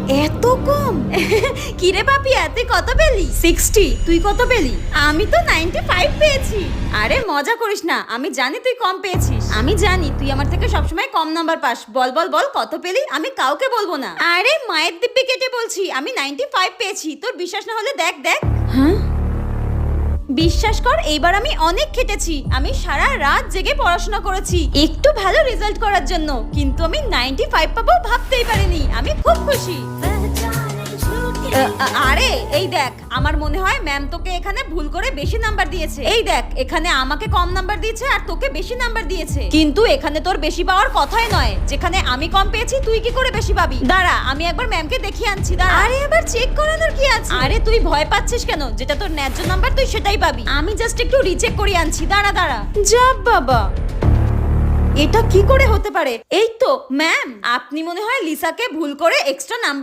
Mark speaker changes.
Speaker 1: এত কম? কিরে পাপিয়া, তুই কত পেলি? 60। তুই কত পেলি? আমি তো 95 পেয়েছি। আরে মজা করিস না, আমি জানি তুই কম পেয়েছিস। আমি জানি তুই আমার থেকে সবসময় কম নাম্বার পাস। বল বল বল কত পেলি? আমি কাউকে বলবো না। আরে মায়ের দিব্যি কেটে বলছি, আমি 95 পেয়েছি। তোর বিশ্বাস না হলে দেখ দেখ। হ্যাঁ, বিশ্বাস কর, এইবার আমি অনেক খেটেছি। আমি সারা রাত জেগে পড়াশোনা করেছি একটু ভালো রেজাল্ট করার জন্য, কিন্তু আমি 95 পাবো ভাবতেই পারিনি। আমি খুব খুশি। আরে এই দেখ, আমার মনে হয় ম্যাম তোকে এখানে ভুল করে বেশি নাম্বার দিয়েছে। এই দেখ, এখানে আমাকে কম নাম্বার দিয়েছে আর তোকে বেশি নাম্বার দিয়েছে, কিন্তু এখানে তোর বেশি পাওয়ার কথাই নয়। যেখানে আমি কম পেয়েছি তুই কি করে বেশি পাবি? দাঁড়া, আমি একবার ম্যামকে দেখিয়ে আনছি। দাঁড়া। আরে আবার চেক করানোর কি আছে? আরে তুই ভয় পাচ্ছিস কেন? যেটা তোর ন্যায্য নাম্বার তুই সেটাই পাবি। আমি জাস্ট একটু রিচেক করে আনছি। দাঁড়া দাঁড়া। যা বাবা, এটা কি করে হতে পারে? এই তো ম্যাম, আপনি মনে হয় লিসাকে ভুল করে এক্সট্রা নাম্বার